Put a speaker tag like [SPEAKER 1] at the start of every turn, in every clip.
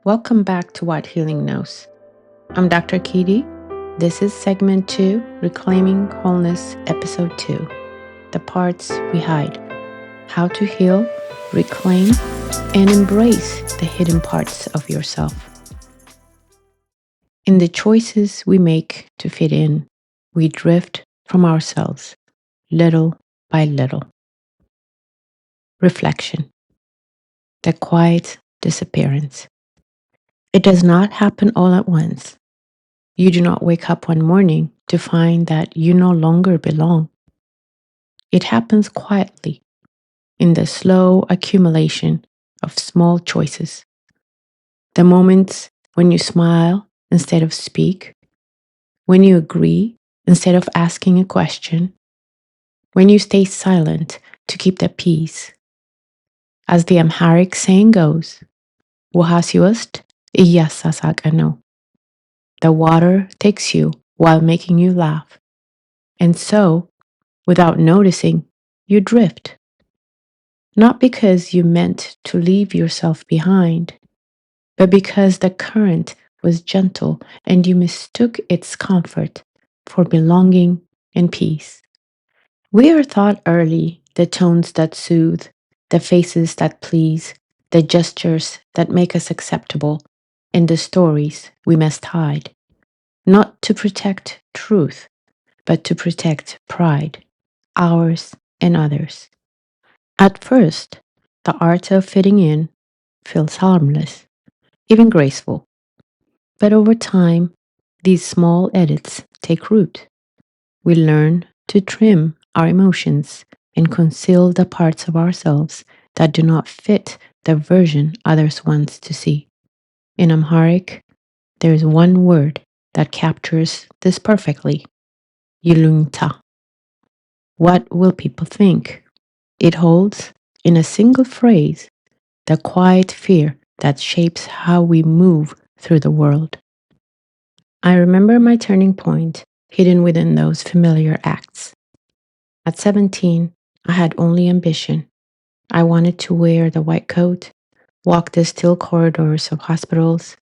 [SPEAKER 1] Welcome back to What Healing Knows. I'm Dr. Kidi. This is segment 2, Reclaiming Wholeness, episode 2, The Parts We Hide. How to heal, reclaim, and embrace the hidden parts of yourself. In the choices we make to fit in, we drift from ourselves, little by little. Reflection. The quiet disappearance. It does not happen all at once. You do not wake up one morning to find that you no longer belong. It happens quietly, in the slow accumulation of small choices. The moments when you smile instead of speak, when you agree instead of asking a question, when you stay silent to keep the peace. As the Amharic saying goes, "Wahasiwast iyasasakano." The water takes you while making you laugh. And so, without noticing, you drift. Not because you meant to leave yourself behind, but because the current was gentle and you mistook its comfort for belonging and peace. We are taught early the tones that soothe, the faces that please, the gestures that make us acceptable, and the stories we must hide. Not to protect truth, but to protect pride, ours and others. At first, the art of fitting in feels harmless, even graceful. But over time, these small edits take root. We learn to trim our emotions and conceal the parts of ourselves that do not fit the version others want to see. In Amharic, there is one word that captures this perfectly: yulungta. What will people think? It holds, in a single phrase, the quiet fear that shapes how we move through the world. I remember my turning point hidden within those familiar acts. At 17, I had only ambition. I wanted to wear the white coat, walk the still corridors of hospitals,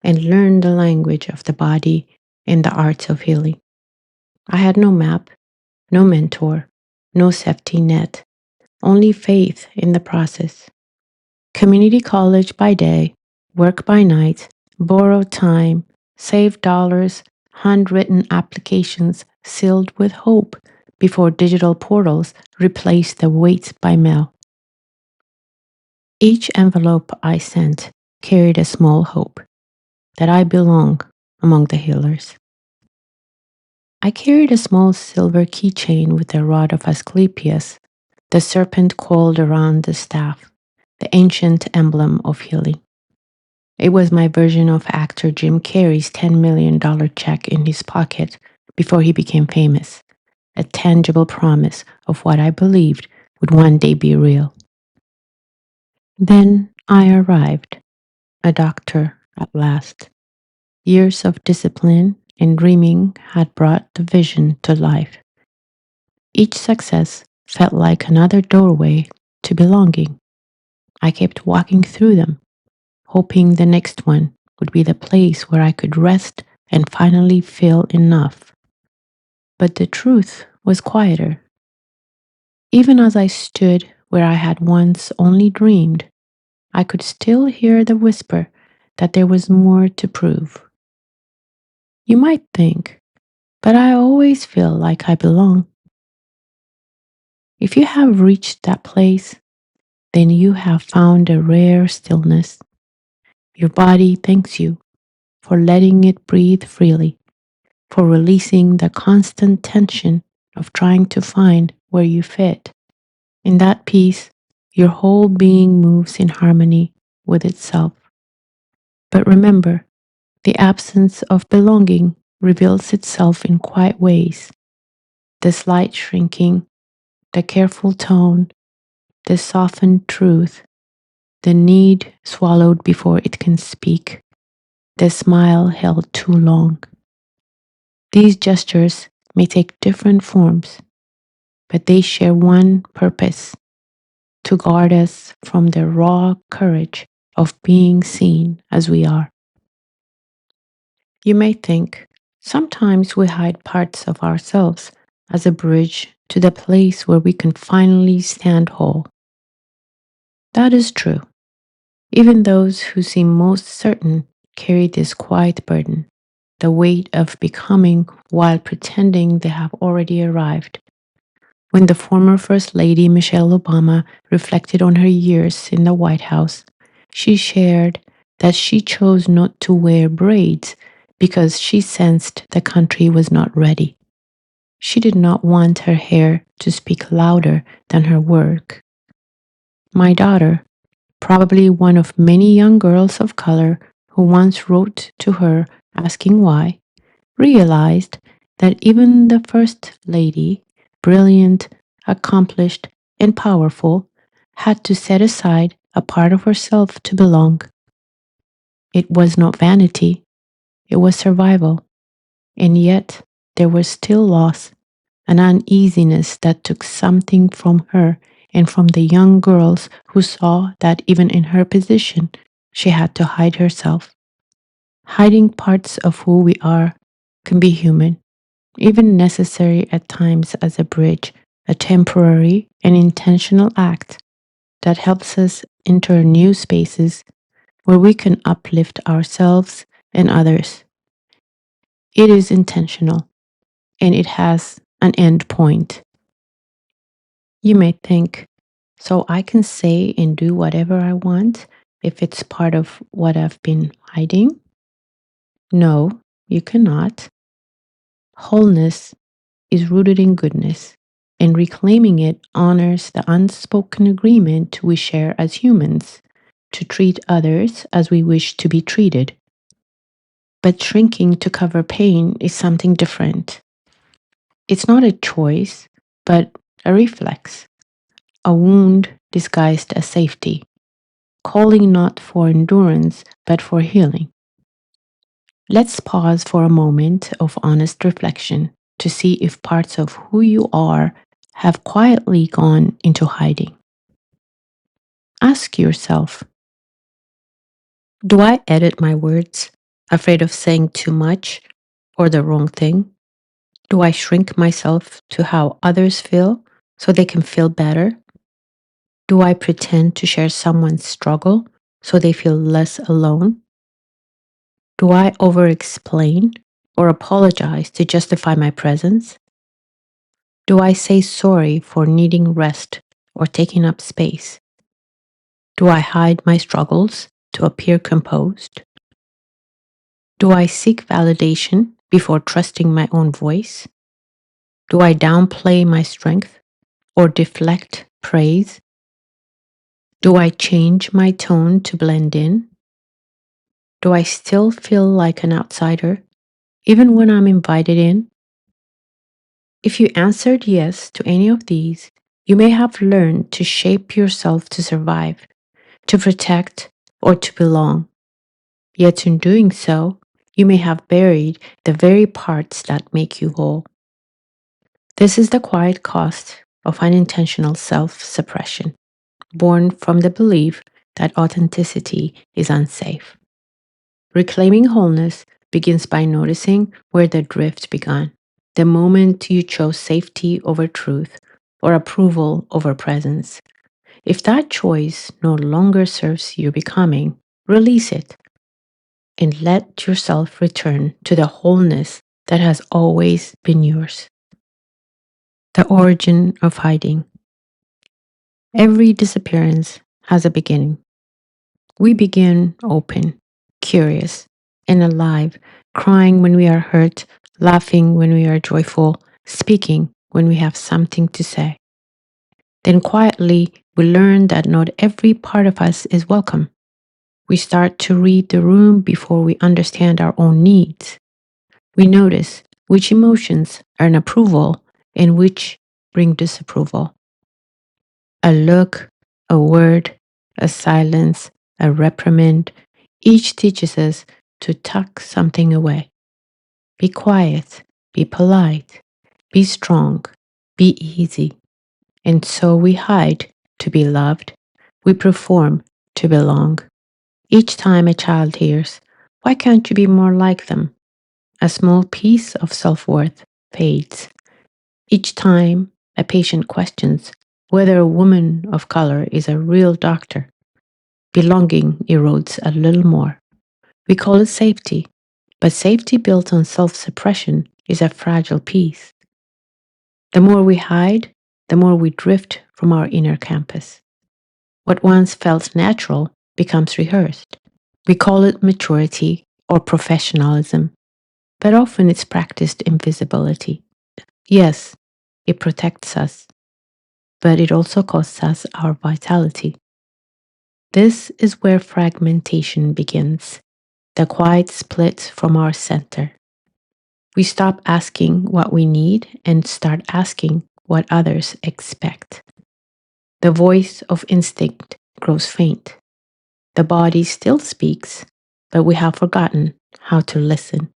[SPEAKER 1] and learn the language of the body and the art of healing. I had no map, no mentor, no safety net, only faith in the process. Community college by day, work by night, borrowed time, saved dollars, handwritten applications sealed with hope before digital portals replaced the weight by mail. Each envelope I sent carried a small hope that I belong among the healers. I carried a small silver keychain with the rod of Asclepius, the serpent coiled around the staff, the ancient emblem of healing. It was my version of actor Jim Carrey's $10 million check in his pocket before he became famous, a tangible promise of what I believed would one day be real. Then I arrived, a doctor at last. Years of discipline and dreaming had brought the vision to life. Each success felt like another doorway to belonging. I kept walking through them, hoping the next one would be the place where I could rest and finally feel enough. But the truth was quieter. Even as I stood where I had once only dreamed, I could still hear the whisper that there was more to prove. You might think, but I always feel like I belong. If you have reached that place, then you have found a rare stillness. Your body thanks you for letting it breathe freely, for releasing the constant tension of trying to find where you fit. In that peace, your whole being moves in harmony with itself. But remember, the absence of belonging reveals itself in quiet ways. The slight shrinking, the careful tone, the softened truth, the need swallowed before it can speak, the smile held too long. These gestures may take different forms, but they share one purpose: to guard us from the raw courage of being seen as we are. You may think, sometimes we hide parts of ourselves as a bridge to the place where we can finally stand whole. That is true. Even those who seem most certain carry this quiet burden, the weight of becoming while pretending they have already arrived. When the former First Lady Michelle Obama reflected on her years in the White House, she shared that she chose not to wear braids because she sensed the country was not ready. She did not want her hair to speak louder than her work. My daughter, probably one of many young girls of color who once wrote to her asking why, realized that even the First Lady, brilliant, accomplished, and powerful, had to set aside a part of herself to belong. It was not vanity, it was survival. And yet, there was still loss, an uneasiness that took something from her and from the young girls who saw that even in her position, she had to hide herself. Hiding parts of who we are can be human, even necessary at times as a bridge, a temporary and intentional act that helps us enter new spaces where we can uplift ourselves and others. It is intentional and it has an end point. You may think, so I can say and do whatever I want if it's part of what I've been hiding? No, you cannot. Wholeness is rooted in goodness, and reclaiming it honors the unspoken agreement we share as humans to treat others as we wish to be treated. But shrinking to cover pain is something different. It's not a choice, but a reflex, a wound disguised as safety, calling not for endurance, but for healing. Let's pause for a moment of honest reflection to see if parts of who you are have quietly gone into hiding. Ask yourself, do I edit my words, afraid of saying too much or the wrong thing? Do I shrink myself to how others feel so they can feel better? Do I pretend to share someone's struggle so they feel less alone? Do I over explain or apologize to justify my presence? Do I say sorry for needing rest or taking up space? Do I hide my struggles to appear composed? Do I seek validation before trusting my own voice? Do I downplay my strength or deflect praise? Do I change my tone to blend in? Do I still feel like an outsider even when I'm invited in? If you answered yes to any of these, you may have learned to shape yourself to survive, to protect, or to belong. Yet in doing so, you may have buried the very parts that make you whole. This is the quiet cost of unintentional self suppression, born from the belief that authenticity is unsafe. Reclaiming wholeness begins by noticing where the drift began, the moment you chose safety over truth or approval over presence. If that choice no longer serves your becoming, release it and let yourself return to the wholeness that has always been yours. The origin of hiding. Every disappearance has a beginning. We begin open, curious, and alive, crying when we are hurt, laughing when we are joyful, speaking when we have something to say. Then quietly, we learn that not every part of us is welcome. We start to read the room before we understand our own needs. We notice which emotions earn approval and which bring disapproval. A look, a word, a silence, a reprimand, each teaches us to tuck something away. Be quiet, be polite, be strong, be easy. And so we hide to be loved, we perform to belong. Each time a child hears, "Why can't you be more like them?" a small piece of self worth fades. Each time a patient questions whether a woman of color is a real doctor, belonging erodes a little more. We call it safety, but safety built on self suppression is a fragile piece. The more we hide, the more we drift from our inner campus. What once felt natural becomes rehearsed. We call it maturity or professionalism, but often it's practiced invisibility. Yes, it protects us, but it also costs us our vitality. This is where fragmentation begins, the quiet split from our center. We stop asking what we need and start asking what others expect. The voice of instinct grows faint. The body still speaks, but we have forgotten how to listen.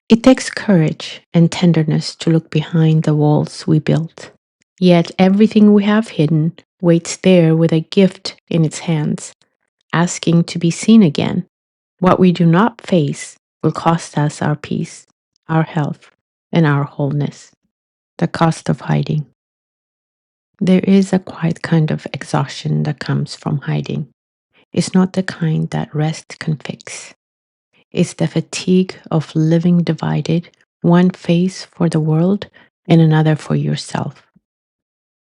[SPEAKER 1] It takes courage and tenderness to look behind the walls we built. Yet everything we have hidden waits there with a gift in its hands, asking to be seen again. What we do not face will cost us our peace, our health, and our wholeness. The cost of hiding. There is a quiet kind of exhaustion that comes from hiding. It's not the kind that rest can fix. It's the fatigue of living divided, one face for the world and another for yourself.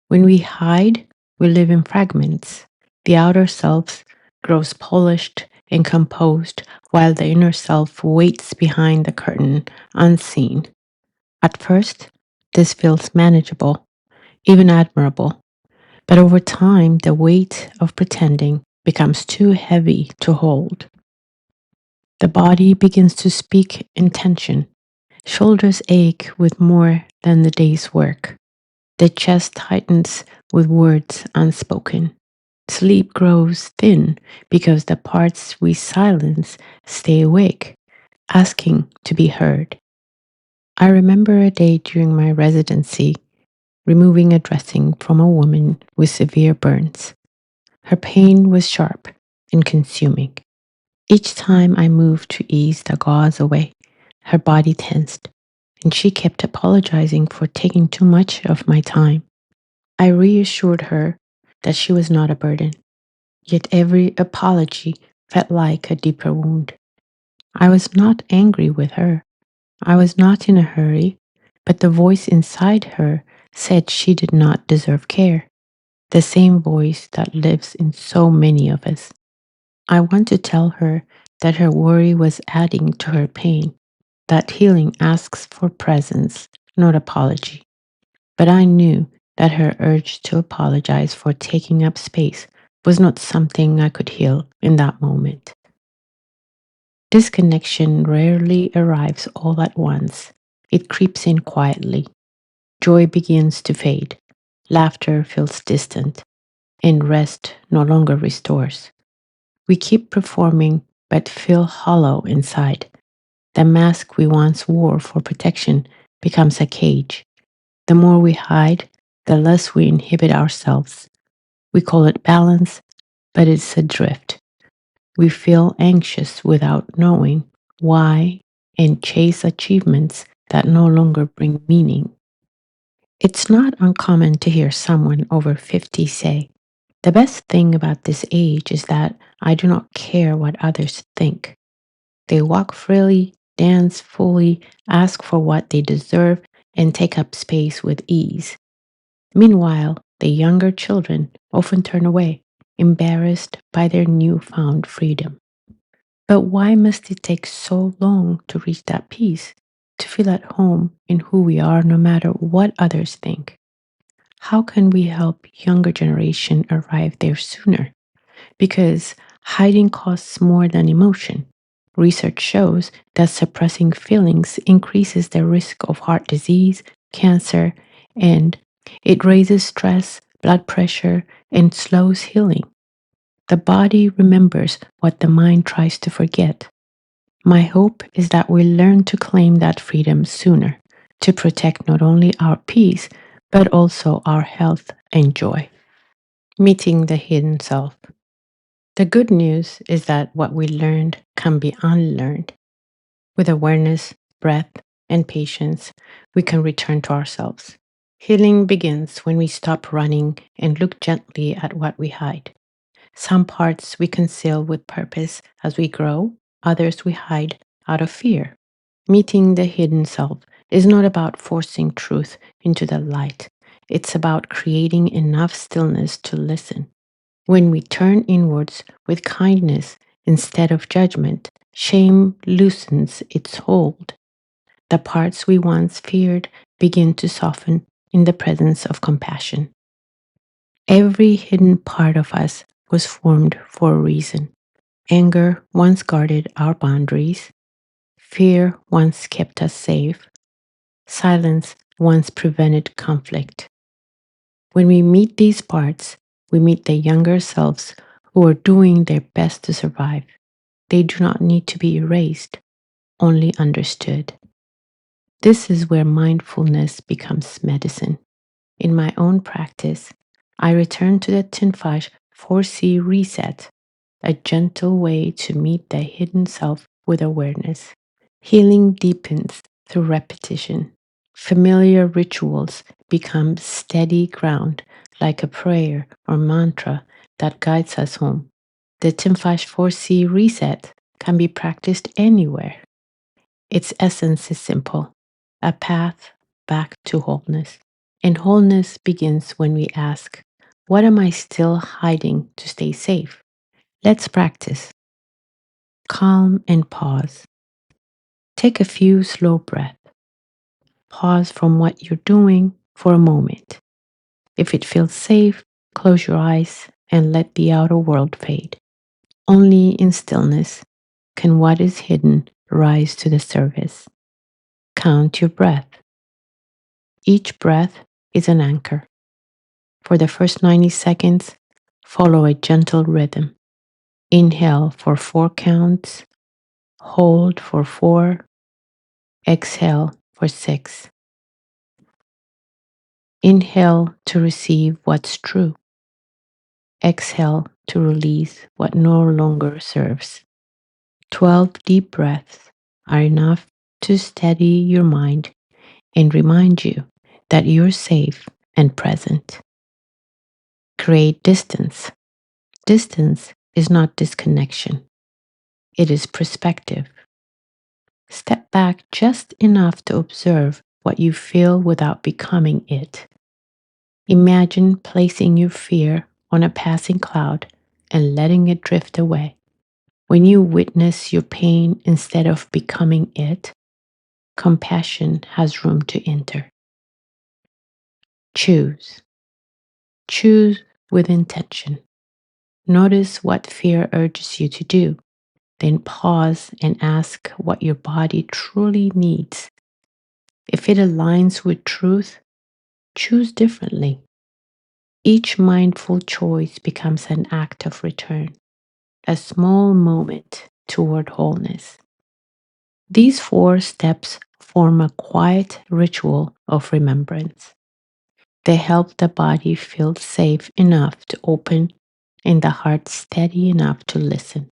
[SPEAKER 1] When we hide, we live in fragments. The outer self grows polished and composed, while the inner self waits behind the curtain, unseen. At first, this feels manageable, even admirable. But over time, the weight of pretending becomes too heavy to hold. The body begins to speak in tension. Shoulders ache with more than the day's work. The chest tightens with words unspoken. Sleep grows thin because the parts we silence stay awake, asking to be heard. I remember a day during my residency removing a dressing from a woman with severe burns. Her pain was sharp and consuming. Each time I moved to ease the gauze away, her body tensed, and she kept apologizing for taking too much of my time. I reassured her that she was not a burden, yet every apology felt like a deeper wound. I was not angry with her. I was not in a hurry, but the voice inside her said she did not deserve care, the same voice that lives in so many of us. I want to tell her that her worry was adding to her pain, that healing asks for presence, not apology. But I knew that her urge to apologize for taking up space was not something I could heal in that moment. Disconnection rarely arrives all at once. It creeps in quietly. Joy begins to fade. Laughter feels distant, and rest no longer restores. We keep performing but feel hollow inside. The mask we once wore for protection becomes a cage. The more we hide, the less we inhibit ourselves. We call it balance, but it's adrift. We feel anxious without knowing why and chase achievements that no longer bring meaning. It's not uncommon to hear someone over 50 say, "The best thing about this age is that I do not care what others think." They walk freely, dance fully, ask for what they deserve, and take up space with ease. Meanwhile, the younger children often turn away, embarrassed by their newfound freedom. But why must it take so long to reach that peace, to feel at home in who we are no matter what others think? How can we help younger generation arrive there sooner? Because hiding costs more than emotion. Research shows that suppressing feelings increases the risk of heart disease, cancer, and it raises stress, blood pressure, and slows healing. The body remembers what the mind tries to forget. My hope is that we learn to claim that freedom sooner, to protect not only our peace, but also our health and joy. Meeting the hidden self. The good news is that what we learned can be unlearned. With awareness, breath, and patience, we can return to ourselves. Healing begins when we stop running and look gently at what we hide. Some parts we conceal with purpose as we grow, others we hide out of fear. Meeting the hidden self is not about forcing truth into the light, it's about creating enough stillness to listen. When we turn inwards with kindness instead of judgment, shame loosens its hold. The parts we once feared begin to soften in the presence of compassion. Every hidden part of us was formed for a reason. Anger once guarded our boundaries. Fear once kept us safe. Silence once prevented conflict. When we meet these parts, we meet the younger selves who are doing their best to survive. They do not need to be erased, only understood. This is where mindfulness becomes medicine. In my own practice, I return to the Tinfash 4C reset, a gentle way to meet the hidden self with awareness. Healing deepens through repetition. Familiar rituals become steady ground, like a prayer or mantra that guides us home. The Tinfash 4C reset can be practiced anywhere. Its essence is simple, a path back to wholeness. And wholeness begins when we ask, what am I still hiding to stay safe? Let's practice. Calm and pause. Take a few slow breaths. Pause from what you're doing for a moment. If it feels safe, close your eyes and let the outer world fade. Only in stillness can what is hidden rise to the surface. Count your breath. Each breath is an anchor. For the first 90 seconds, follow a gentle rhythm. Inhale for 4 counts, hold for 4, exhale for 6. Inhale to receive what's true. Exhale to release what no longer serves. 12 deep breaths are enough to steady your mind and remind you that you're safe and present. Create distance. Distance is not disconnection, it is perspective. Step back just enough to observe what you feel without becoming it. Imagine placing your fear on a passing cloud and letting it drift away. When you witness your pain instead of becoming it, compassion has room to enter. Choose. Choose with intention. Notice what fear urges you to do. Then pause and ask what your body truly needs. If it aligns with truth, choose differently. Each mindful choice becomes an act of return, a small moment toward wholeness. These 4 steps form a quiet ritual of remembrance. They help the body feel safe enough to open and the heart steady enough to listen.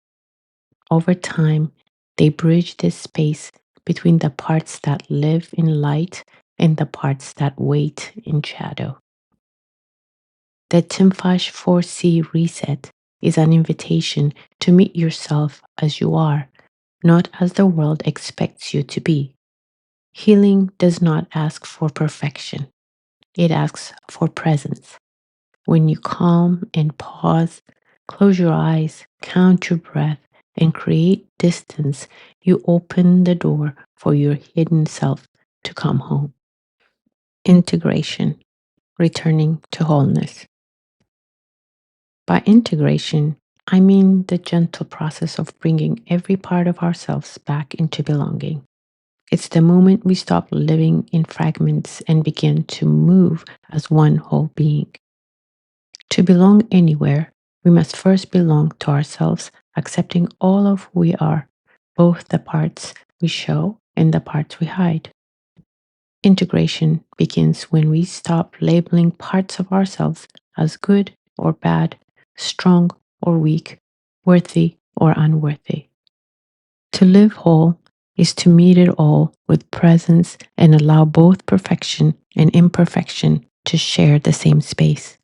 [SPEAKER 1] Over time, they bridge this space between the parts that live in light and the parts that wait in shadow. The Timfash 4C reset is an invitation to meet yourself as you are, not as the world expects you to be. Healing does not ask for perfection, it asks for presence. When you calm and pause, close your eyes, count your breath, and create distance, you open the door for your hidden self to come home. Integration, returning to wholeness. By integration, I mean the gentle process of bringing every part of ourselves back into belonging. It's the moment we stop living in fragments and begin to move as one whole being. To belong anywhere, we must first belong to ourselves, accepting all of who we are, both the parts we show and the parts we hide. Integration begins when we stop labeling parts of ourselves as good or bad, strong or weak, worthy or unworthy. To live whole is to meet it all with presence and allow both perfection and imperfection to share the same space.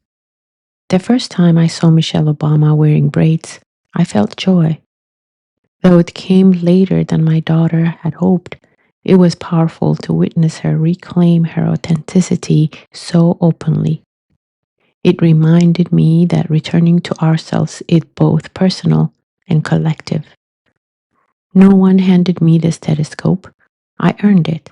[SPEAKER 1] The first time I saw Michelle Obama wearing braids, I felt joy. Though it came later than my daughter had hoped, it was powerful to witness her reclaim her authenticity so openly. It reminded me that returning to ourselves is both personal and collective. No one handed me the stethoscope. I earned it.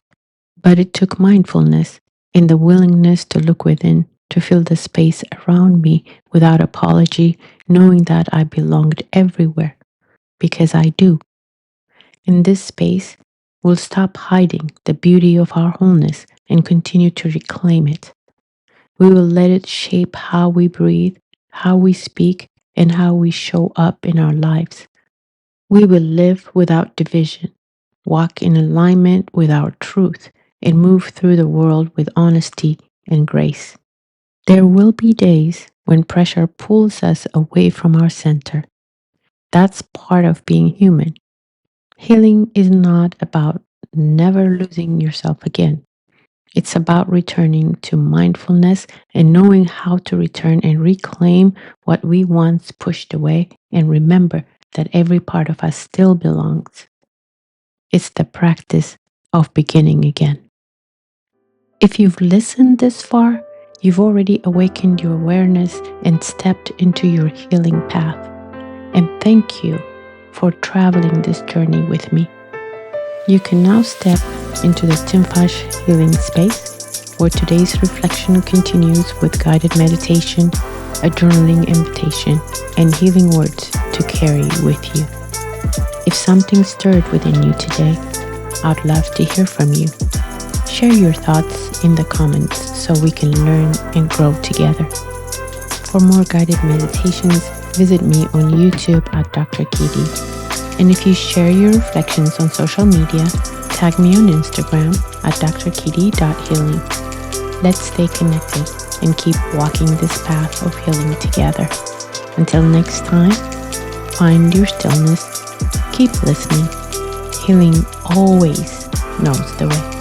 [SPEAKER 1] But it took mindfulness and the willingness to look within, to feel the space around me without apology, knowing that I belonged everywhere, because I do. In this space, we'll stop hiding the beauty of our wholeness and continue to reclaim it. We will let it shape how we breathe, how we speak, and how we show up in our lives. We will live without division, walk in alignment with our truth, and move through the world with honesty and grace. There will be days when pressure pulls us away from our center. That's part of being human. Healing is not about never losing yourself again. It's about returning to mindfulness and knowing how to return and reclaim what we once pushed away and remember that every part of us still belongs. It's the practice of beginning again. If you've listened this far, you've already awakened your awareness and stepped into your healing path. And thank you for traveling this journey with me. You can now step into the Timfash healing space, where today's reflection continues with guided meditation, a journaling invitation, and healing words to carry with you. If something stirred within you today, I'd love to hear from you. Share your thoughts in the comments so we can learn and grow together. For more guided meditations, visit me on YouTube at Dr. Kidi. And if you share your reflections on social media, tag me on Instagram at drkidi.healing. Let's stay connected and keep walking this path of healing together. Until next time, find your stillness, keep listening. Healing always knows the way.